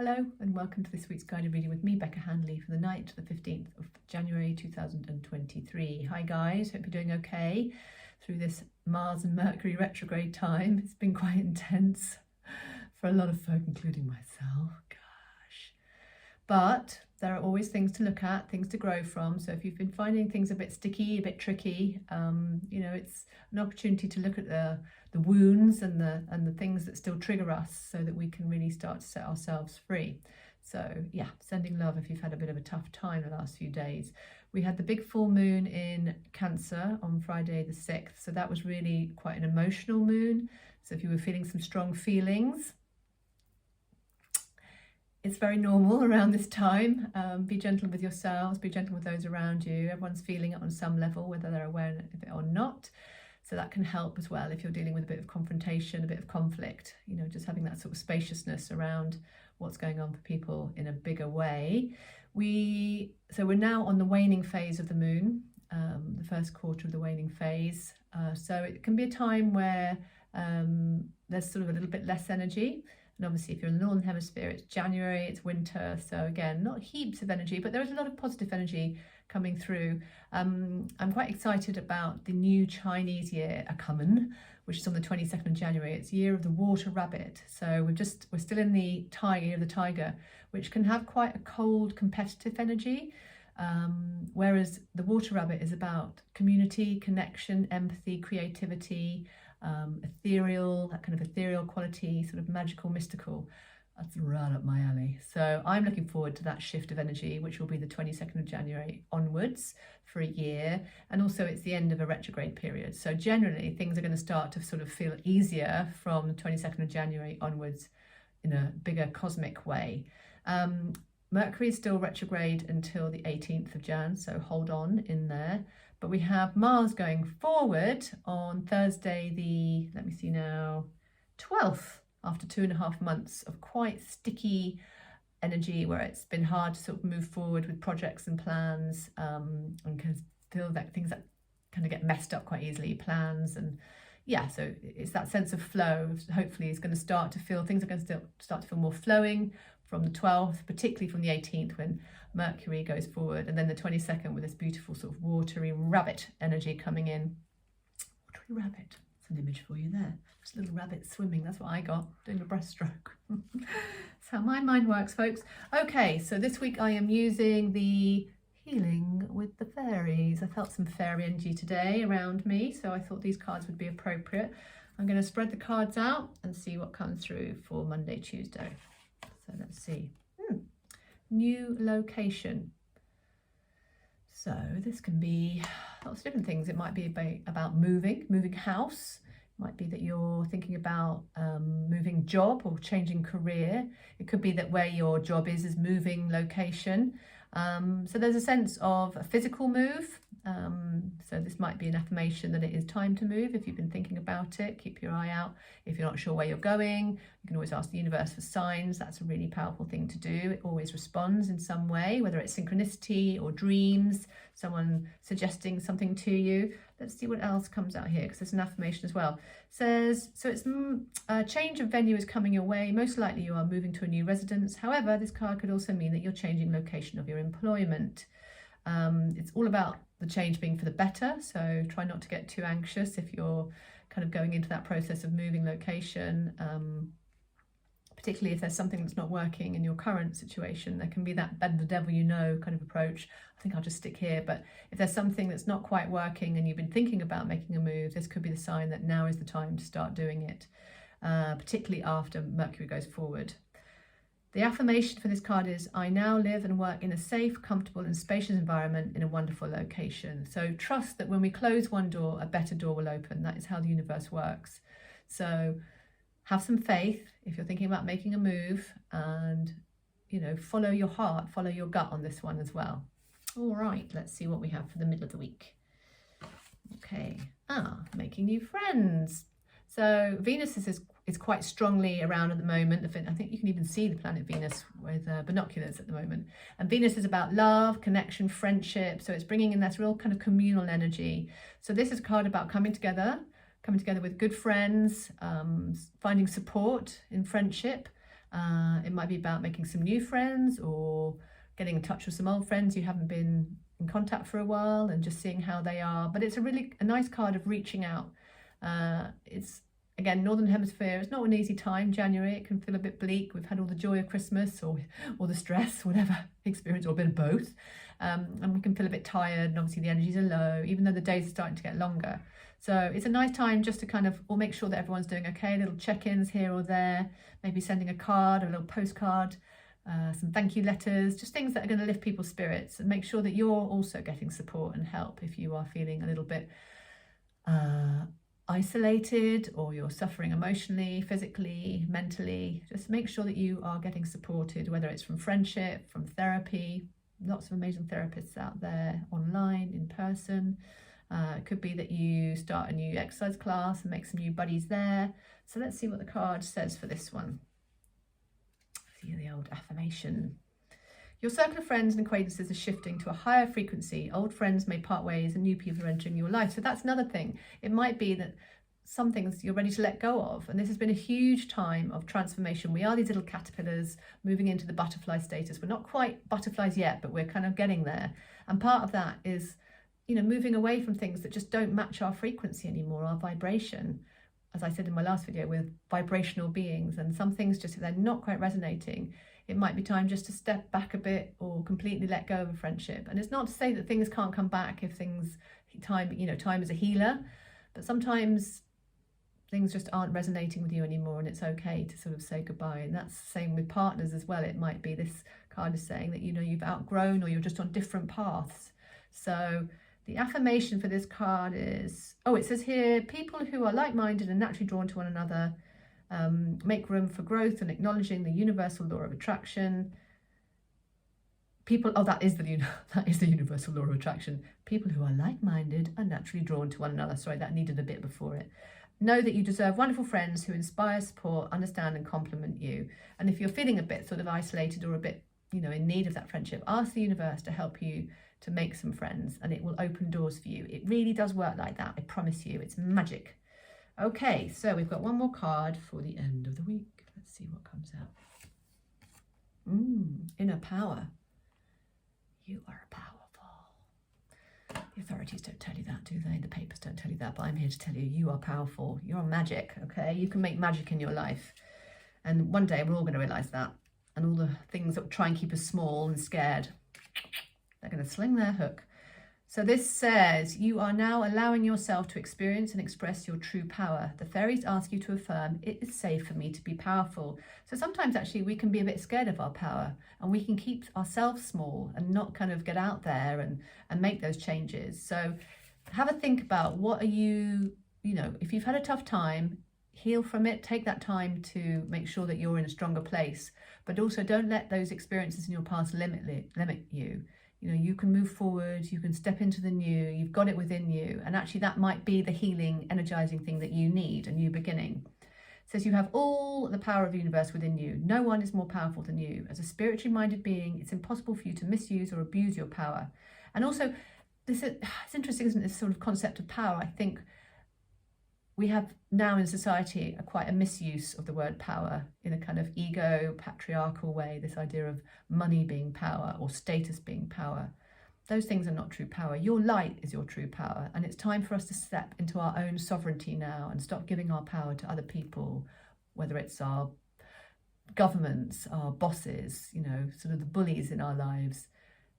Hello and welcome to this week's guided reading with me, Becca Handley, for the night, the 15th of January 2023. Hi guys, hope you're doing okay through this Mars and Mercury retrograde time. It's been quite intense for a lot of folk, including myself. Gosh. But there are always things to look at, things to grow from. So if you've been finding things a bit sticky, a bit tricky, it's an opportunity to look at the wounds and the things that still trigger us, so that we can really start to set ourselves free. So yeah, sending love if you've had a bit of a tough time the last few days. We had the big full moon in Cancer on Friday the 6th, so that was really quite an emotional moon. So if you were feeling some strong feelings, it's very normal around this time. Be gentle with yourselves, be gentle with those around you. Everyone's feeling it on some level, whether they're aware of it or not. So that can help as well if you're dealing with a bit of confrontation, a bit of conflict, just having that sort of spaciousness around what's going on for people in a bigger way. So we're now on the waning phase of the moon, the first quarter of the waning phase. So it can be a time where there's sort of a little bit less energy. And obviously, if you're in the Northern Hemisphere, it's January, it's winter. So again, not heaps of energy, but there is a lot of positive energy coming through. I'm quite excited about the new Chinese year, Acumen, which is on the 22nd of January. It's Year of the Water Rabbit. So we're still in the Year of the Tiger, which can have quite a cold, competitive energy. Whereas the Water Rabbit is about community, connection, empathy, creativity, ethereal, that kind of ethereal quality, sort of magical, mystical. That's right up my alley. So I'm looking forward to that shift of energy, which will be the 22nd of January onwards for a year. And also it's the end of a retrograde period. So generally things are going to start to sort of feel easier from the 22nd of January onwards in a bigger cosmic way. Mercury is still retrograde until the 18th of Jan, so hold on in there. But we have Mars going forward on Thursday, the 12th, after 2.5 months of quite sticky energy, where it's been hard to sort of move forward with projects and plans, and can feel that things that kind of get messed up quite easily, plans. And yeah, so it's that sense of flow. Hopefully is going to start to feel, things are going to start to feel more flowing from the 12th, particularly from the 18th when Mercury goes forward, and then the 22nd with this beautiful sort of watery rabbit energy coming in. Watery rabbit, that's an image for you there. Just a little rabbit swimming, that's what I got, doing a breaststroke. That's how my mind works, folks. Okay, so this week I am using the Healing with the Fairies. I felt some fairy energy today around me, so I thought these cards would be appropriate. I'm going to spread the cards out and see what comes through for Monday, Tuesday. So let's see. New location. So this can be lots of different things. It might be about moving house. It might be that you're thinking about moving job or changing career. It could be that where your job is moving location. So there's a sense of a physical move. So this might be an affirmation that it is time to move. If you've been thinking about it, keep your eye out. If you're not sure where you're going, you can always ask the universe for signs. That's a really powerful thing to do. It always responds in some way, whether it's synchronicity or dreams, someone suggesting something to you. Let's see what else comes out here, because there's an affirmation as well. It says, so it's a change of venue is coming your way. Most likely you are moving to a new residence. However, this card could also mean that you're changing location of your employment. It's all about the change being for the better, so try not to get too anxious if you're kind of going into that process of moving location, particularly if there's something that's not working in your current situation. There can be that bend the devil you know kind of approach. I think I'll just stick here, but if there's something that's not quite working and you've been thinking about making a move, this could be the sign that now is the time to start doing it, particularly after Mercury goes forward. The affirmation for this card is, I now live and work in a safe, comfortable and spacious environment in a wonderful location. So trust that when we close one door, a better door will open. That is how the universe works. So have some faith if you're thinking about making a move, and, follow your heart, follow your gut on this one as well. All right, let's see what we have for the middle of the week. Okay, making new friends. So Venus is quite strongly around at the moment. I think you can even see the planet Venus with binoculars at the moment. And Venus is about love, connection, friendship. So it's bringing in that real kind of communal energy. So this is a card about coming together with good friends, finding support in friendship, It might be about making some new friends or getting in touch with some old friends you haven't been in contact for a while and just seeing how they are. But it's a nice card of reaching out. It's, again, Northern Hemisphere, it's not an easy time, January. It can feel a bit bleak. We've had all the joy of Christmas or the stress, whatever experience, or a bit of both. And we can feel a bit tired, and obviously the energies are low, even though the days are starting to get longer. So it's a nice time just to kind of make sure that everyone's doing okay, little check-ins here or there, maybe sending a card, a little postcard, some thank you letters, just things that are going to lift people's spirits, and make sure that you're also getting support and help if you are feeling a little bit isolated, or you're suffering emotionally, physically, mentally. Just make sure that you are getting supported, whether it's from friendship, from therapy. Lots of amazing therapists out there, online, in person. It could be that you start a new exercise class and make some new buddies there. So let's see what the card says for this one. See the old affirmation. Your circle of friends and acquaintances is shifting to a higher frequency. Old friends may part ways and new people are entering your life. So that's another thing. It might be that some things you're ready to let go of. And this has been a huge time of transformation. We are these little caterpillars moving into the butterfly status. We're not quite butterflies yet, but we're kind of getting there. And part of that is, moving away from things that just don't match our frequency anymore, our vibration. As I said in my last video, with vibrational beings, and some things just, if they're not quite resonating, it might be time just to step back a bit or completely let go of a friendship. And it's not to say that things can't come back if time is a healer, but sometimes things just aren't resonating with you anymore, and it's okay to sort of say goodbye. And that's the same with partners as well. It might be this card is saying that, you've outgrown, or you're just on different paths. So the affirmation for this card is, it says here, people who are like-minded and naturally drawn to one another make room for growth and acknowledging the universal law of attraction. That is the universal law of attraction. People who are like-minded are naturally drawn to one another. Sorry, that needed a bit before it. Know that you deserve wonderful friends who inspire, support, understand and compliment you. And if you're feeling a bit sort of isolated or a bit, in need of that friendship, ask the universe to help you to make some friends, and it will open doors for you. It really does work like that. I promise you, it's magic. Okay, so we've got one more card for the end of the week. Let's see what comes out. Inner power. You are powerful. The authorities don't tell you that, do they? The papers don't tell you that, but I'm here to tell you, you are powerful. You're magic, okay? You can make magic in your life. And one day we're all going to realise that. And all the things that try and keep us small and scared, they're going to sling their hook. So this says, you are now allowing yourself to experience and express your true power. The fairies ask you to affirm, it is safe for me to be powerful. So sometimes actually we can be a bit scared of our power, and we can keep ourselves small and not kind of get out there and make those changes. So have a think about what are you, if you've had a tough time, heal from it, take that time to make sure that you're in a stronger place, but also don't let those experiences in your past limit you. You can move forward, you can step into the new, you've got it within you. And actually that might be the healing, energizing thing that you need, a new beginning. It says you have all the power of the universe within you. No one is more powerful than you. As a spiritually minded being, it's impossible for you to misuse or abuse your power. And also, it's interesting, isn't it, this sort of concept of power? I think we have now in society quite a misuse of the word power in a kind of ego, patriarchal way, this idea of money being power or status being power. Those things are not true power. Your light is your true power, and it's time for us to step into our own sovereignty now and stop giving our power to other people, whether it's our governments, our bosses, sort of the bullies in our lives.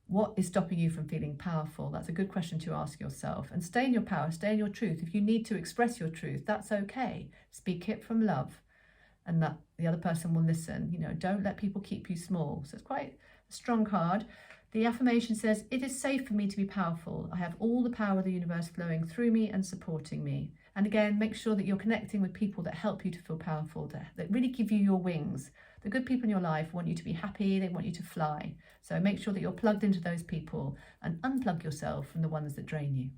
What is stopping you from feeling powerful? That's a good question to ask yourself. And stay in your power, stay in your truth. If you need to express your truth, that's okay. Speak it from love, and that the other person will listen. Don't let people keep you small. So it's quite a strong card. The affirmation says, it is safe for me to be powerful. I have all the power of the universe flowing through me and supporting me. And again, make sure that you're connecting with people that help you to feel powerful, that really give you your wings. The good people in your life want you to be happy, they want you to fly. So make sure that you're plugged into those people and unplug yourself from the ones that drain you.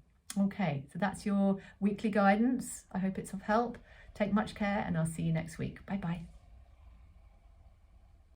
Okay, so that's your weekly guidance. I hope it's of help. Take much care, and I'll see you next week. Bye-bye.